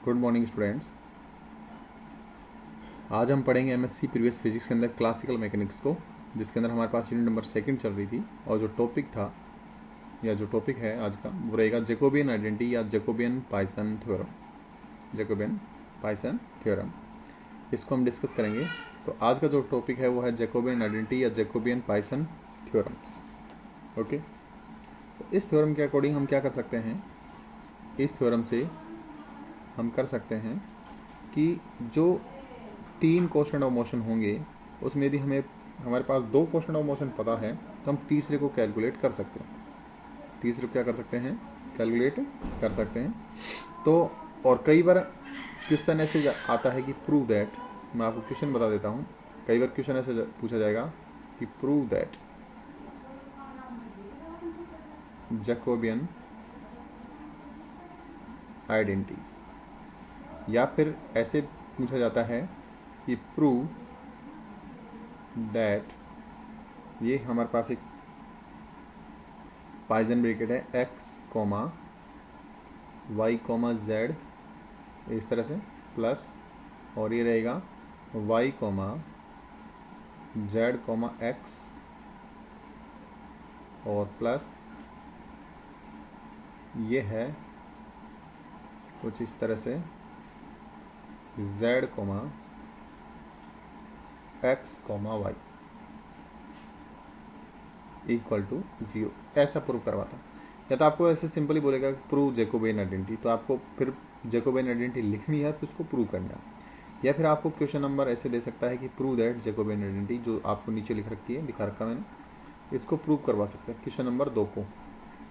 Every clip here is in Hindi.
Good morning students. आज हम पढ़ेंगे एमएससी प्रीवियस फिजिक्स के अंदर क्लासिकल मैकेनिक्स को, जिसके अंदर हमारे पास यूनिट नंबर 2 चल रही थी। और जो टॉपिक था या जो टॉपिक है आज का वो रहेगा जैकोबियन आइडेंटिटी या जैकोबियन पाइसन थ्योरम। जैकोबियन पाइसन थ्योरम इसको हम डिस्कस करेंगे। तो आज का जो टॉपिक है वो है जैकोबियन आइडेंटिटी या जैकोबियन पाइसन थ्योरम्स। ओके, तो इस थ्योरम के अकॉर्डिंग हम क्या कर सकते हैं, इस थ्योरम से हम कर सकते हैं कि जो 3 कॉन्स्टेंट ऑफ मोशन होंगे उसमें यदि हमारे पास 2 कॉन्स्टेंट ऑफ मोशन पता है तो हम तीसरे को कैलकुलेट कर सकते हैं। तीसरे को क्या कर सकते हैं, कैलकुलेट कर सकते हैं। तो और कई बार क्वेश्चन ऐसे आता है कि प्रूव दैट, मैं आपको क्वेश्चन बता देता हूँ। कई बार क्वेश्चन ऐसे पूछा जाएगा कि प्रूव दैट जैकोबियन आइडेंटिटी, या फिर ऐसे पूछा जाता है कि प्रूव दैट, ये हमारे पास एक पाइजन ब्रैकेट है x comma y comma z, इस तरह से प्लस, और ये रहेगा y comma z comma x और प्लस ये है कुछ इस तरह से z comma x comma y equal to 0, ऐसा प्रूव करवाता। या तो आपको ऐसे सिंपली बोलेगा प्रूव जैकोबियन आइडेंटिटी, तो आपको फिर जैकोबियन आइडेंटिटी लिखनी है फिर उसको प्रूव करना है। या फिर आपको क्वेश्चन नंबर ऐसे दे सकता है कि प्रूव दैट जैकोबियन आइडेंटिटी, जो आपको नीचे लिख रखी है, दिखा रखा मैंने, इसको प्रूव करवा सकते हैं क्वेश्चन नंबर 2 को।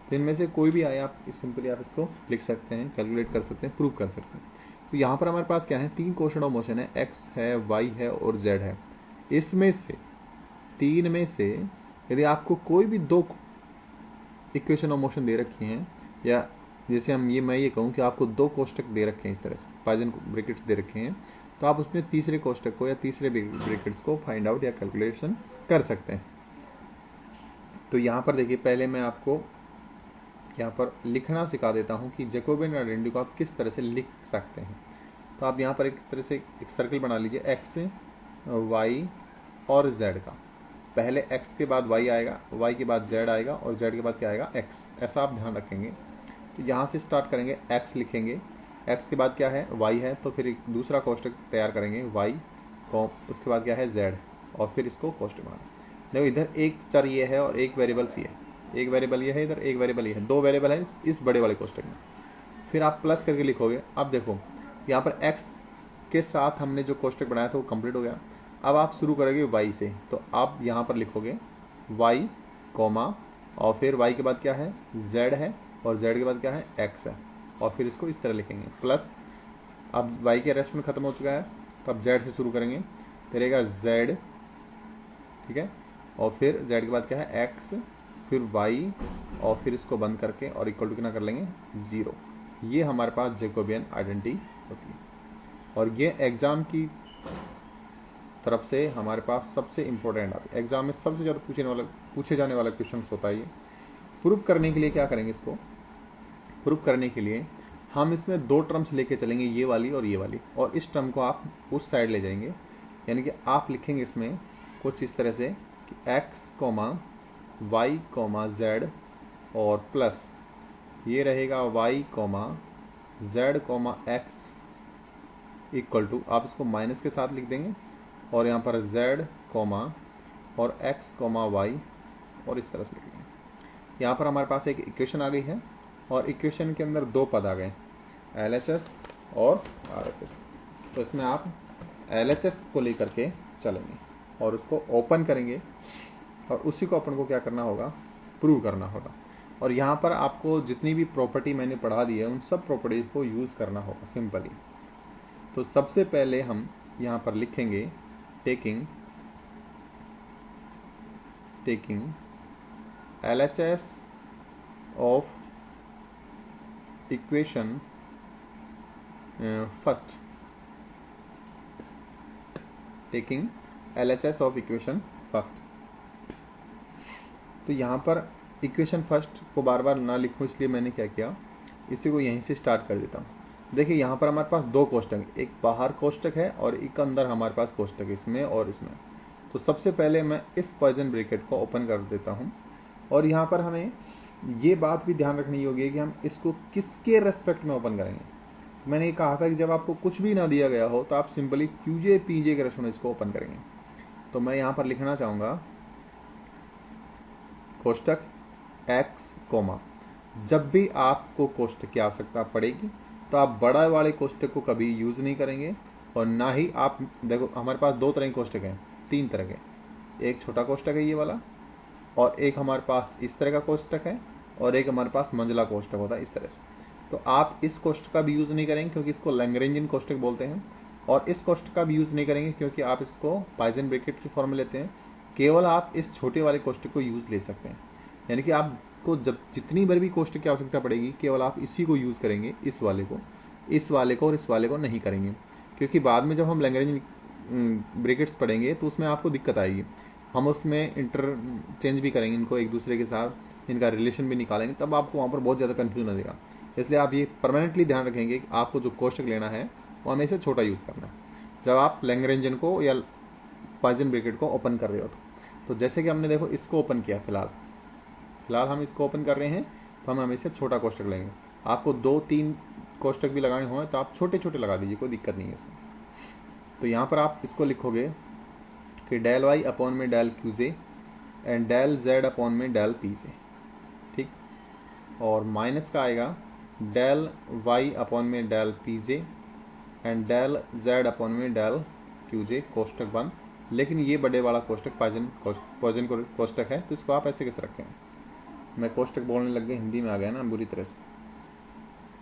तो इनमें से कोई भी आए आप सिंपली आप इसको लिख सकते हैं, कैलकुलेट कर सकते हैं, प्रूव कर सकते हैं। तो यहाँ पर हमारे पास क्या है, 3 क्वेश्चन ऑफ मोशन है, एक्स है, वाई है और जेड है। इसमें से 3 में से यदि आपको कोई भी 2 इक्वेशन ऑफ मोशन दे रखी हैं, या जैसे मैं ये कहूँ कि आपको 2 कोष्टक दे रखे हैं, इस तरह से पाइजन ब्रैकेट्स दे रखे हैं, तो आप उसमें तीसरे कोष्टक को या तीसरे ब्रैकेट्स को फाइंड आउट या कैलकुलेशन कर सकते हैं। तो यहाँ पर देखिए, पहले मैं आपको यहाँ पर लिखना सिखा देता हूँ कि जैकोबियन आइडेंटिटी को आप किस तरह से लिख सकते हैं। तो आप यहाँ पर इस तरह से एक सर्कल बना लीजिए, एक्स, वाई और जेड का। पहले x के बाद y आएगा, y के बाद z आएगा और z के बाद क्या आएगा, x, ऐसा आप ध्यान रखेंगे। तो यहाँ से स्टार्ट करेंगे, x लिखेंगे, x के बाद क्या है, y है, तो फिर एक दूसरा कोष्टक तैयार करेंगे y को, उसके बाद क्या है z, और फिर इसको कोष्टक बनाना। देखो इधर एक चर ये है और एक वेरिएबल सी है, एक वेरिएबल ये है, इधर एक वेरिएबल ये है, 2 वेरिएबल है इस बड़े वाले कोष्टक में। फिर आप प्लस करके लिखोगे। अब देखो यहाँ पर x के साथ हमने जो कोष्टक बनाया था वो कंप्लीट हो गया। अब आप शुरू करोगे y से, तो आप यहाँ पर लिखोगे y कोमा, और फिर y के बाद क्या है, z है, और z के बाद क्या है, x है, और फिर इसको इस तरह लिखेंगे प्लस। अब y के रेस्ट में ख़त्म हो चुका है, तो अब z से शुरू करेंगे, तो रहेगा z, ठीक है, और फिर z के बाद क्या है, x, फिर y, और फिर इसको बंद करके और इक्वल टू कितना कर लेंगे, 0। ये हमारे पास जैकोबियन आइडेंटिटी होती है। और ये एग्ज़ाम की तरफ से हमारे पास सबसे इंपॉर्टेंट आती है, एग्जाम में सबसे ज़्यादा पूछे जाने वाला क्वेश्चन होता है ये। प्रूफ करने के लिए क्या करेंगे, इसको प्रूफ करने के लिए हम इसमें 2 टर्म्स लेके चलेंगे, ये वाली और ये वाली, और इस टर्म को आप उस साइड ले जाएंगे। यानी कि आप लिखेंगे इसमें कुछ इस तरह से कि x comma Y comma Z और प्लस ये रहेगा y comma Z comma X equal to, आप इसको माइनस के साथ लिख देंगे, और यहाँ पर z कोमा और x कोमा y, और इस तरह से लिखेंगे। यहाँ पर हमारे पास एक इक्वेशन आ गई है, और इक्वेशन के अंदर 2 पद आ गए, LHS और RHS। तो इसमें आप LHS को लेकर के चलेंगे और उसको ओपन करेंगे, और उसी को अपन को क्या करना होगा, प्रूव करना होगा। और यहाँ पर आपको जितनी भी प्रॉपर्टी मैंने पढ़ा दी है उन सब प्रॉपर्टीज को यूज़ करना होगा सिंपली। तो सबसे पहले हम यहाँ पर लिखेंगे taking LHS of equation first, taking LHS of equation first। तो यहाँ पर इक्वेशन फर्स्ट को बार बार ना लिखूँ, इसलिए मैंने क्या किया, इसी को यहीं से स्टार्ट कर देता हूँ। देखिए यहाँ पर हमारे पास दो कोष्टक हैं, एक बाहर कोष्टक है और एक अंदर हमारे पास कोष्टक है, इसमें और इसमें। तो सबसे पहले मैं इस पॉइजन ब्रैकेट को ओपन कर देता हूँ, और यहाँ पर हमें ये बात भी ध्यान रखनी होगी कि हम इसको किसके रेस्पेक्ट में ओपन करेंगे। तो मैंने ये कहा था कि जब आपको कुछ भी ना दिया गया हो तो आप सिंपली क्यूजे पीजे के रेस्पेक्ट में इसको ओपन करेंगे। तो मैं यहाँ पर लिखना चाहूँगा कोष्टक एक्स कोमा, जब भी आपको कोष्टक की आवश्यकता पड़ेगी तो आप बड़ा वाले कोष्टक को कभी यूज़ नहीं करेंगे, और ना ही आप, देखो हमारे पास दो तरह के कोष्टक हैं, तीन तरह के, एक छोटा कोष्टक है ये वाला, और एक हमारे पास इस तरह का कोष्टक है, और एक हमारे पास मंझला कोष्टक होता है इस तरह से। तो आप इस कोष्टक का भी यूज़ नहीं करेंगे क्योंकि इसको लैग्रेंजियन कोष्टक बोलते हैं, और इस कोष्टक का भी यूज़ नहीं करेंगे क्योंकि आप इसको पॉइजन ब्रैकेट की फॉर्म में लेते हैं। केवल आप इस छोटे वाले कोष्टक को यूज़ ले सकते हैं, यानी कि आपको जब जितनी बार भी कोष्टक की आवश्यकता पड़ेगी केवल आप इसी को यूज़ करेंगे, इस वाले को और इस वाले को नहीं करेंगे, क्योंकि बाद में जब हम लैग्रेंजियन ब्रैकेट्स पढ़ेंगे तो उसमें आपको दिक्कत आएगी। हम उसमें इंटरचेंज भी करेंगे इनको एक दूसरे के साथ, इनका रिलेशन भी निकालेंगे, तब आपको वहाँ पर बहुत ज़्यादा कन्फ्यूजन हो जाएगा। इसलिए आप ये परमानेंटली ध्यान रखेंगे कि आपको जो कोष्टक लेना है वो हमेशा छोटा यूज़ करना है जब आप लैग्रेंजियन को या पॉइजन ब्रैकेट को ओपन कर रहे हो। तो जैसे कि हमने देखो इसको ओपन किया, फिलहाल हम इसको ओपन कर रहे हैं, तो हम हमेशा छोटा कोष्टक लेंगे। आपको 2-3 कोष्टक भी लगाने हों तो आप छोटे छोटे लगा दीजिए, कोई दिक्कत नहीं है इसमें। तो यहाँ पर आप इसको लिखोगे कि डेल वाई अपॉन में del QJ and del Z upon में डेल पीजे, ठीक। और माइनस का आएगा डेल वाई अपॉन में del PJ and del Z upon में डेल क्यूजे कोष्टक बंद। लेकिन ये बड़े वाला कोष्टक पॉइजन कोष्टक है, तो इसको आप ऐसे कैसे रखें। मैं कोष्टक बोलने लग गया, हिंदी में आ गया ना बुरी तरह से,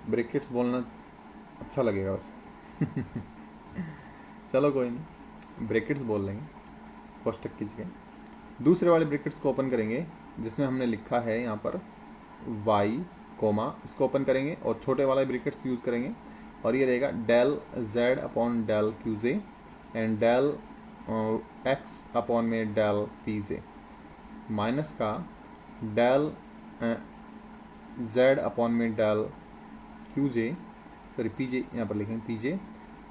ब्रैकेट्स बोलना अच्छा लगेगा बस चलो कोई नहीं, ब्रैकेट्स बोल लेंगे कोष्टक की जगह। दूसरे वाले ब्रैकेट्स को ओपन करेंगे जिसमें हमने लिखा है यहाँ पर y कोमा, इसको ओपन करेंगे और छोटे वाले ब्रैकेट्स यूज़ करेंगे, और ये रहेगा del z upon del QJ and del x upon में डेल पीजे, माइनस का डेल z अपॉन में डेल क्यूजे, सॉरी पीजे यहाँ पर लिखेंगे पीजे,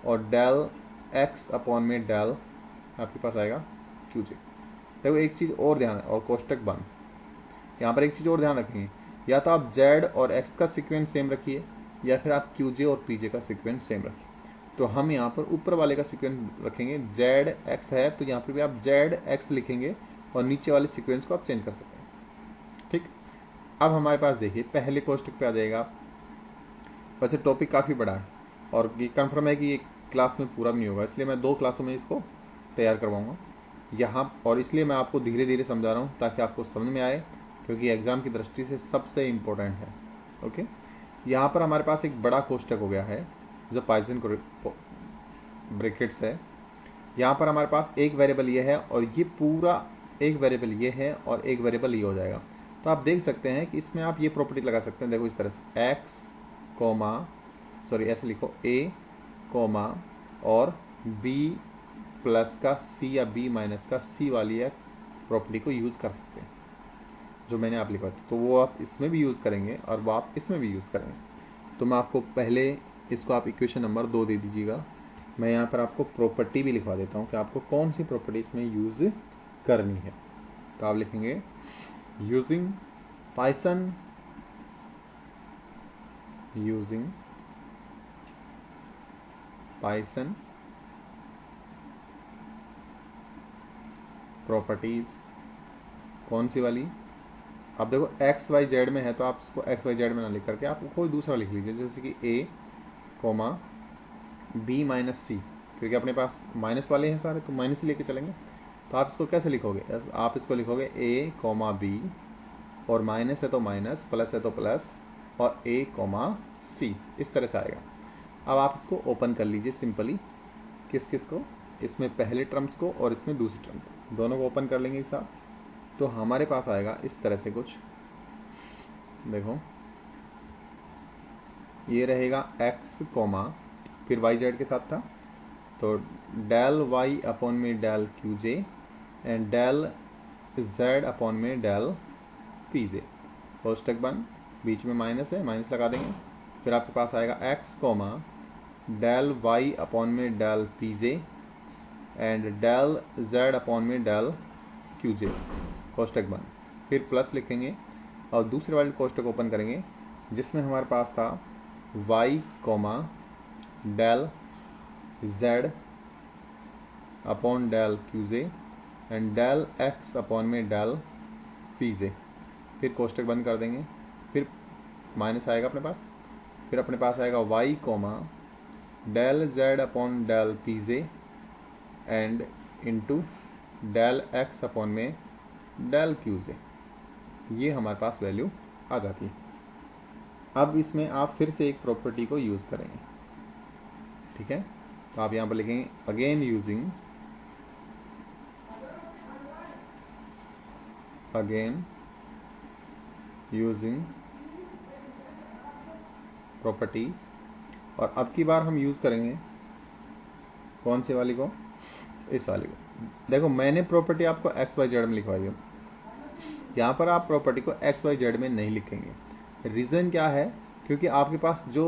और डेल x अपॉन में डेल आपके पास आएगा क्यूजे। देखो एक चीज़ और ध्यान है, और कोष्टक बंद। यहाँ पर एक चीज़ और ध्यान रखेंगे, या तो आप z और x का सीक्वेंस सेम रखिए, या फिर आप QJ और PJ का सीक्वेंस सेम रखिए। तो हम यहाँ पर ऊपर वाले का सीक्वेंस रखेंगे, z x है तो यहाँ पर भी आप z x लिखेंगे और नीचे वाले सीक्वेंस को आप चेंज कर सकते हैं, ठीक। अब हमारे पास देखिए पहले कोष्टक पे आ जाएगा। वैसे टॉपिक काफ़ी बड़ा है और ये कन्फर्म है कि ये क्लास में पूरा भी नहीं होगा, इसलिए मैं 2 क्लासों में इसको तैयार करवाऊँगा यहाँ, और इसलिए मैं आपको धीरे धीरे समझा रहा हूँ ताकि आपको समझ में आए, क्योंकि एग्ज़ाम की दृष्टि से सबसे इम्पोर्टेंट है। ओके, यहाँ पर हमारे पास एक बड़ा कोष्टक हो गया है जो पॉइजन ब्रैकेट्स है। यहाँ पर हमारे पास एक वेरिएबल ये है और ये पूरा एक वेरिएबल ये है और एक वेरिएबल ये हो जाएगा। तो आप देख सकते हैं कि इसमें आप ये प्रॉपर्टी लगा सकते हैं, देखो इस तरह से एक्स कोमा, सॉरी ऐसे लिखो a कोमा और b प्लस का c या b माइनस का c वाली एक प्रॉपर्टी को यूज़ कर सकते हैं जो मैंने आप लिखा था। तो वो आप इसमें भी यूज़ करेंगे और वो आप इसमें भी यूज़ करेंगे। तो मैं आपको पहले इसको आप इक्वेशन नंबर 2 दे दीजिएगा। मैं यहाँ पर आपको प्रॉपर्टी भी लिखवा देता हूँ कि आपको कौन सी प्रॉपर्टी इसमें यूज़ करनी है। तो आप लिखेंगे यूजिंग पाइथन प्रॉपर्टीज, कौन सी वाली। अब देखो एक्स वाई जेड में है तो आप उसको एक्स वाई जेड में ना लिख करके आप कोई दूसरा लिख लीजिए, जैसे कि a कोमा b माइनस सी, क्योंकि अपने पास माइनस वाले हैं सारे तो माइनस ही लेके चलेंगे। तो आप इसको कैसे लिखोगे, आप इसको लिखोगे a कोमा b और माइनस है तो माइनस, प्लस है तो प्लस और a कोमा c, इस तरह से आएगा। अब आप इसको ओपन कर लीजिए सिंपली, किस किस को, इसमें पहले टर्म्स को और इसमें दूसरी टर्म को, दोनों को ओपन कर लेंगे एक साथ। तो हमारे पास आएगा इस तरह से कुछ, देखो ये रहेगा x कोमा फिर वाई जेड के साथ था, तो डेल y अपॉन में del Q J and del z upon में डेल पी जे, कोष्टक बंद, बीच में माइनस है माइनस लगा देंगे, फिर आपके पास आएगा x comma del y upon में del P J and del z upon में डेल क्यू जे, कोष्टक बंद। फिर प्लस लिखेंगे और दूसरे वाले कोष्टक ओपन करेंगे जिसमें हमारे पास था y comma del z upon del Q J and del x upon में डेल पी जे। फिर कोष्टक बंद कर देंगे, फिर माइनस आएगा अपने पास, फिर अपने पास आएगा y comma del z upon del P J and into del x upon में डेल क्यू जे। ये हमारे पास वैल्यू आ जाती है। अब इसमें आप फिर से एक प्रॉपर्टी को यूज़ करेंगे, ठीक है। तो आप यहाँ पर लिखेंगे अगेन यूजिंग प्रॉपर्टीज, और अब की बार हम यूज़ करेंगे कौन सी वाली को, इस वाली को। देखो मैंने प्रॉपर्टी आपको एक्स वाई जेड में लिखवाई है, यहाँ पर आप प्रॉपर्टी को एक्स वाई जेड में नहीं लिखेंगे। रीज़न क्या है, क्योंकि आपके पास जो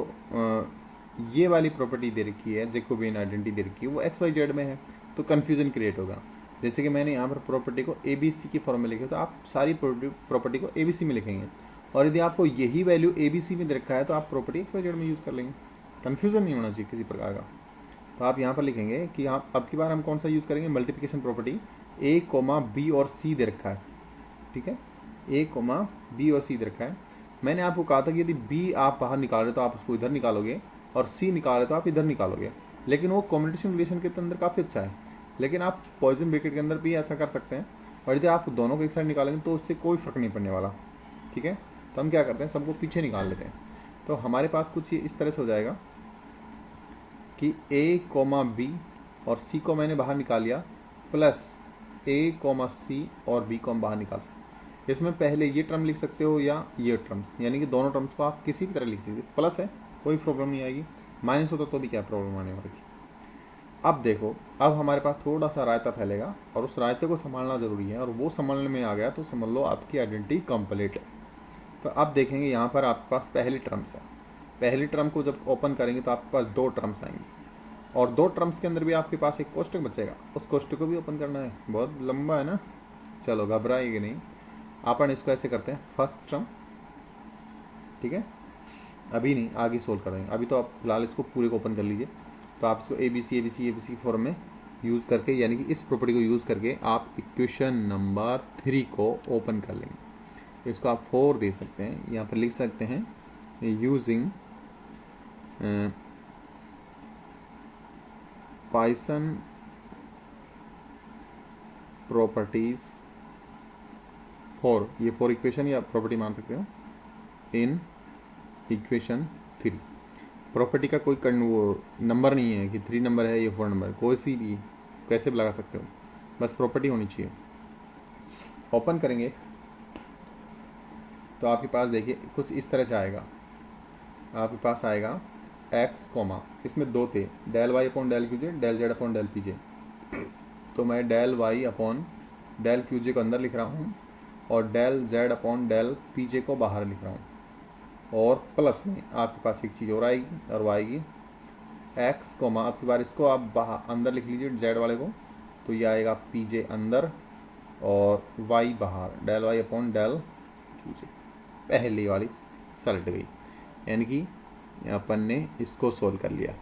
ये वाली प्रॉपर्टी दे रखी है, जैकोबियन आइडेंटिटी दे रखी है, वो एक्स वाई जेड में है, तो कन्फ्यूज़न क्रिएट होगा। जैसे कि मैंने यहाँ पर प्रॉपर्टी को ए बी सी की फॉर्म में लिखे, तो आप सारी प्रॉपर्टी को ए बी सी में लिखेंगे, और यदि आपको यही वैल्यू ए बी सी में दे रखा है तो आप प्रॉपर्टी एक्स वाई जेड में यूज़ कर लेंगे। कन्फ्यूज़न नहीं होना चाहिए किसी प्रकार का। तो आप यहाँ पर लिखेंगे कि आप अब की बार हम कौन सा यूज़ करेंगे, मल्टीप्लिकेशन प्रॉपर्टी। ए कोमा बी और सी दे रखा है, ठीक है, ए कोमा बी और सी दे रखा है। मैंने आपको कहा था कि यदि बी आप बाहर निकाल रहे तो आप उसको इधर निकालोगे और सी निकाल रहे तो आप इधर निकालोगे, लेकिन वो कॉम्बिनेशन रिलेशन के अंदर काफ़ी अच्छा है। लेकिन आप पॉइजन ब्रैकेट के अंदर भी ऐसा कर सकते हैं, और यदि आप दोनों को एक साइड निकालेंगे तो उससे कोई फ़र्क नहीं पड़ने वाला, ठीक है। तो हम क्या करते हैं, सबको पीछे निकाल लेते हैं। तो हमारे पास कुछ इस तरह से हो जाएगा कि ए कोमा बी और सी को मैंने बाहर निकाल लिया, प्लस ए कोमा सी और बी को हम बाहर निकाल सकते। इसमें पहले ये टर्म लिख सकते हो या ये टर्म्स, यानी कि दोनों टर्म्स को आप किसी भी तरह लिख सकते। प्लस है कोई प्रॉब्लम नहीं आएगी, माइनस होता तो भी क्या प्रॉब्लम आने वाली थी। अब देखो, अब हमारे पास थोड़ा सा रायता फैलेगा और उस रायते को संभालना ज़रूरी है, और वो संभालने में आ गया तो समझ लो आपकी आइडेंटिटी कंप्लीट है। तो अब देखेंगे यहाँ पर आपके पास पहली टर्म्स है। पहली टर्म को जब ओपन करेंगे तो आपके पास दो टर्म्स आएंगी, और दो टर्म्स के अंदर भी आपके पास एक कोष्टक बचेगा, उस कोष्टक को भी ओपन करना है। बहुत लंबा है ना, चलो घबराइए नहीं। अपन इसको ऐसे करते हैं, फर्स्ट टर्म, ठीक है, अभी नहीं आगे सोल्व करेंगे, अभी तो आप फिलहाल इसको पूरे को ओपन कर लीजिए। तो आप इसको ए बी सी फॉर्म में यूज़ करके, यानी कि इस प्रॉपर्टी को यूज़ करके आप इक्वेशन नंबर 3 को ओपन कर लेंगे। इसको आप 4 दे सकते हैं, यहाँ पर लिख सकते हैं यूजिंग पाइथन प्रॉपर्टीज 4, ये 4 इक्वेशन या प्रॉपर्टी मान सकते हो इन इक्वेशन 3। प्रॉपर्टी का कोई वो नंबर नहीं है कि 3 नंबर है या 4 नंबर, कोई सी भी कैसे भी लगा सकते हो, बस प्रॉपर्टी होनी चाहिए। ओपन करेंगे तो आपके पास देखिए कुछ इस तरह से आएगा। आपके पास आएगा एक्स कोमा, इसमें दो थे, del Y upon del Q जे, del Z upon del P J. तो मैं del Y upon del Q J को अंदर लिख रहा हूँ और del Z upon del P J को बाहर लिख रहा हूँ, और प्लस में आपके पास एक चीज़ और आएगी, और वो आएगी एक्स कोमा, आपकी बार इसको आप बाहर अंदर लिख लीजिए जेड वाले को, तो ये आएगा पी जे अंदर और वाई बाहर, del Y upon del Q J. पहली वाली सलट गई, यानी कि अपन ने इसको सोल्व कर लिया।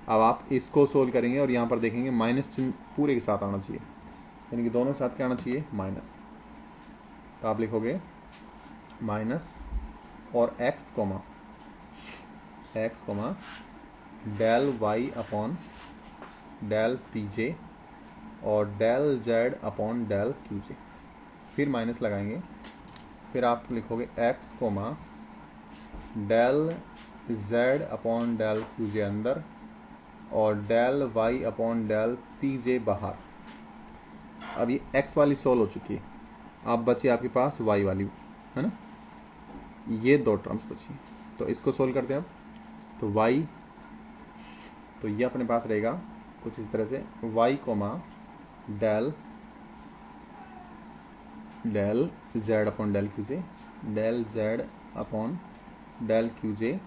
अब आप इसको सोल्व करेंगे और यहाँ पर देखेंगे माइनस चिन्ह पूरे के साथ आना चाहिए, यानी कि दोनों के साथ क्या आना चाहिए, माइनस। तो आप लिखोगे माइनस और x comma del Y upon del P जे और del Z upon del Q j, फिर माइनस लगाएंगे, फिर आप लिखोगे x comma del Z upon del Q j अंदर और del Y upon del P j बाहर। अब ये एक्स वाली सोल्व हो चुकी है, अब बची आपके पास वाई वाली, है ना, ये दो टर्म्स बची, तो इसको सोल्व करते हैं अब। तो y, तो ये अपने पास रहेगा कुछ इस तरह से, y comma del Z upon del Q जे, del Z upon del Q जे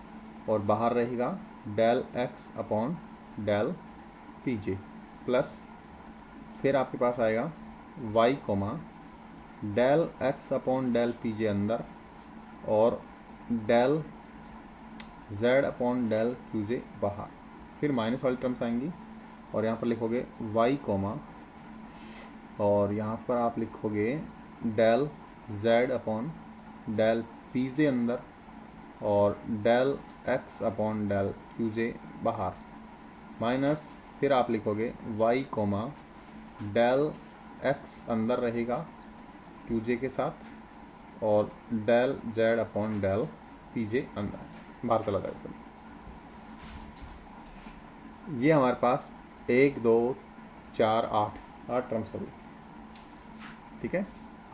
और बाहर रहेगा del x upon del P j plus फिर आपके पास आएगा y comma del x upon del P जे अंदर और del Z upon del Q j बाहर। फिर माइनस वाली टर्म्स आएंगी और यहाँ पर लिखोगे वाई कोमा और यहाँ पर आप लिखोगे del Z upon del P जे अंदर और del x upon del Q j बाहर माइनस फिर आप लिखोगे वाई कोमा डेल एक्स अंदर रहेगा क्यू जे के साथ और del Z upon del P जे अंदर बाहर चला जाए सब। ये हमारे पास 1 2 4 8 टर्म्स हो गए, ठीक है।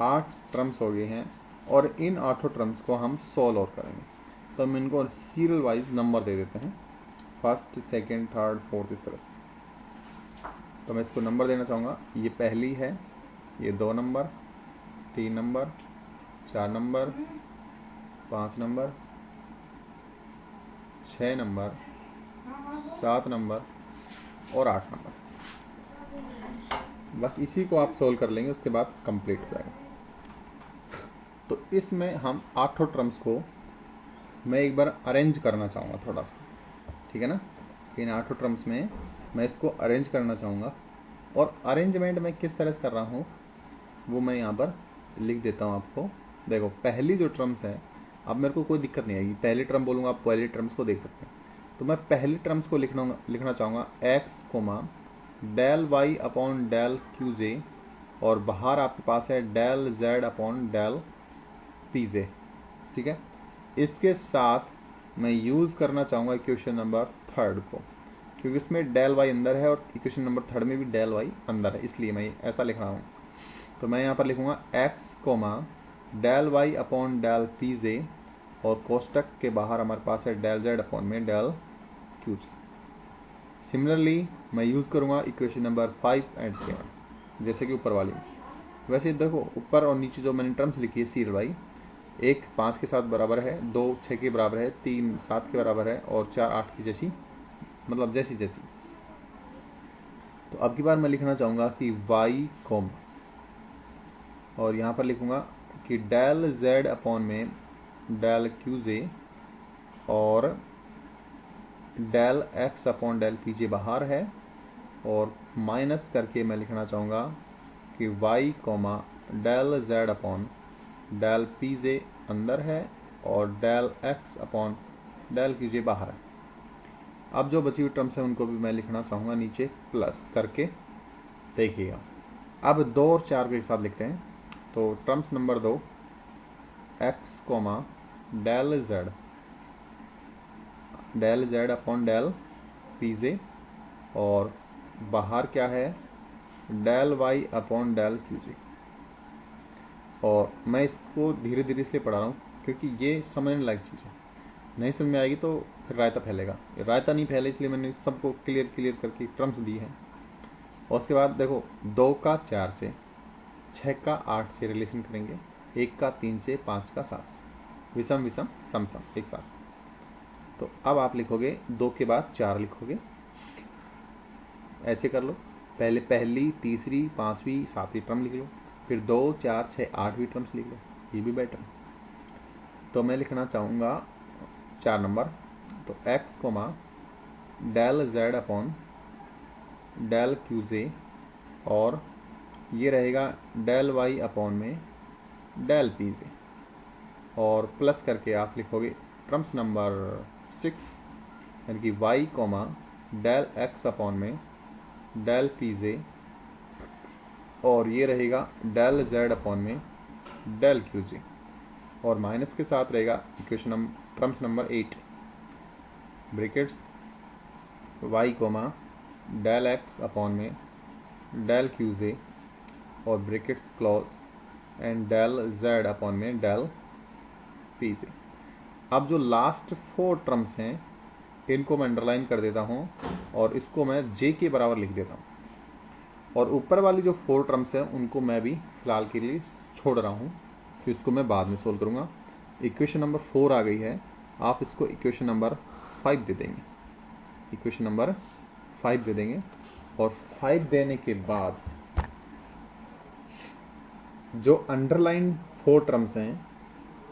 8 टर्म्स हो गए हैं और इन 8 टर्म्स को हम सॉल्व और करेंगे तो हम इनको सीरियल वाइज नंबर दे देते हैं, फर्स्ट सेकंड थर्ड फोर्थ इस तरह से। तो मैं इसको नंबर देना चाहूँगा, ये पहली है, ये 2 number, 3 number, 4 number, 5 number, 6 number, 7 number और 8 नंबर। बस इसी को आप सोल्व कर लेंगे, उसके बाद कंप्लीट हो जाएगा। तो इसमें हम 8 टर्म्स को मैं एक बार अरेंज करना चाहूँगा थोड़ा सा, ठीक है ना। इन 8 टर्म्स में मैं इसको अरेंज करना चाहूँगा और अरेंजमेंट मैं किस तरह से कर रहा हूँ वो मैं यहाँ पर लिख देता हूँ आपको। देखो पहली जो टर्म्स है, अब मेरे को कोई दिक्कत नहीं आएगी, पहली टर्म बोलूँगा आप पहली टर्म्स को देख सकते हैं। तो मैं पहली टर्म्स को लिखना चाहूँगा x comma del Y upon del Q जे और बाहर आपके पास है del Z upon del P j, ठीक है। इसके साथ मैं यूज़ करना चाहूँगा इक्वेशन नंबर 3 को, क्योंकि इसमें डेल वाई अंदर है और इक्वेशन नंबर 3 में भी डेल वाई अंदर है, इसलिए मैं ऐसा लिख रहा हूँ। तो मैं यहाँ पर लिखूँगा X comma del Y upon del P जे और कोष्टक के बाहर हमारे पास है डेल जेड अपॉन में डेल क्यू जे। सिमिलरली मैं यूज़ करूँगा इक्वेशन नंबर 5 एंड 7 जैसे कि ऊपर वाली। वैसे देखो ऊपर और नीचे जो मैंने टर्म्स लिखी है सीरियल वाई, 1 5 के साथ बराबर है, 2 6 के बराबर है, 3 7 के बराबर है और 4 8 की जैसी, मतलब जैसी जैसी। तो अब की बार मैं लिखना चाहूँगा कि वाई कोम और यहाँ पर लिखूँगा कि डेल जेड अपॉन में डेल क्यू जे और del x upon del P j बाहर है और माइनस करके मैं लिखना चाहूँगा कि Y comma del Z upon del P जे अंदर है और del x upon del Q j बाहर है। अब जो बची हुई टर्म्स हैं उनको भी मैं लिखना चाहूँगा नीचे प्लस करके, देखिएगा। अब 2 और 4 के साथ लिखते हैं। तो terms number 2 x comma del Z upon del P जे और बाहर क्या है del Y upon del Q जे। और मैं इसको धीरे धीरे इसलिए पढ़ा रहा हूँ क्योंकि ये समझने लायक चीज़ है, नहीं समझ में आएगी तो फिर रायता फैलेगा, रायता नहीं फैले इसलिए मैंने सबको क्लियर करके टर्म्स दी हैं। और उसके बाद देखो 2 का 4 से, 6 का 8 से रिलेशन करेंगे, 1 का 3 से, 5 का 7 से, विषम विषम सम सम एक साथ। तो अब आप लिखोगे 2 के बाद 4 लिखोगे, ऐसे कर लो, पहले पहली तीसरी पांचवी सातवीं टर्म लिख लो, फिर 2 4 6 8वीं टर्म्स लिख लो, ये भी बेटर। तो मैं लिखना चाहूँगा 4 नंबर, तो x comma del Z upon del Q जे और ये रहेगा डेल वाई अपॉन में डेल पी जे और प्लस करके आप लिखोगे टर्म्स नंबर 6 यानी कि Y comma del x upon में डेल पी जे और ये रहेगा डेल जेड अपॉन में डेल क्यू जे और माइनस के साथ रहेगा equation terms number 8 brackets Y comma del x upon में डेल क्यू जे और brackets close and del Z upon में डेल पी जे। अब जो लास्ट 4 टर्म्स हैं इनको मैं अंडरलाइन कर देता हूँ और इसको मैं जे के बराबर लिख देता हूँ और ऊपर वाली जो 4 टर्म्स हैं उनको मैं भी फिलहाल के लिए छोड़ रहा हूँ, फिर इसको मैं बाद में सोल्व करूँगा। इक्वेशन नंबर 4 आ गई है, आप इसको इक्वेशन नंबर 5 दे देंगे, इक्वेशन नंबर 5 दे देंगे। और 5 देने के बाद जो अंडरलाइन 4 टर्म्स हैं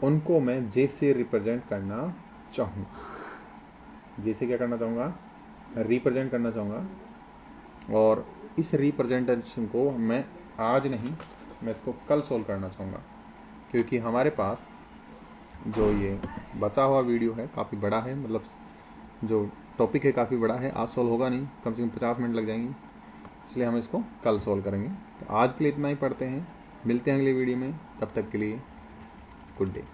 उनको मैं जे से रिप्रेजेंट करना चाहूँगा। जे से क्या करना चाहूँगा? रिप्रेजेंट करना चाहूँगा। और इस रिप्रेजेंटेशन को मैं आज नहीं, मैं इसको कल सोल्व करना चाहूँगा, क्योंकि हमारे पास जो ये बचा हुआ वीडियो है काफ़ी बड़ा है, मतलब जो टॉपिक है काफ़ी बड़ा है, आज सोल्व होगा नहीं, कम से कम 50 मिनट लग जाएंगे, इसलिए हम इसको कल सोल्व करेंगे। तो आज के लिए इतना ही पढ़ते हैं, मिलते हैं अगले वीडियो में, तब तक के लिए गुड डे।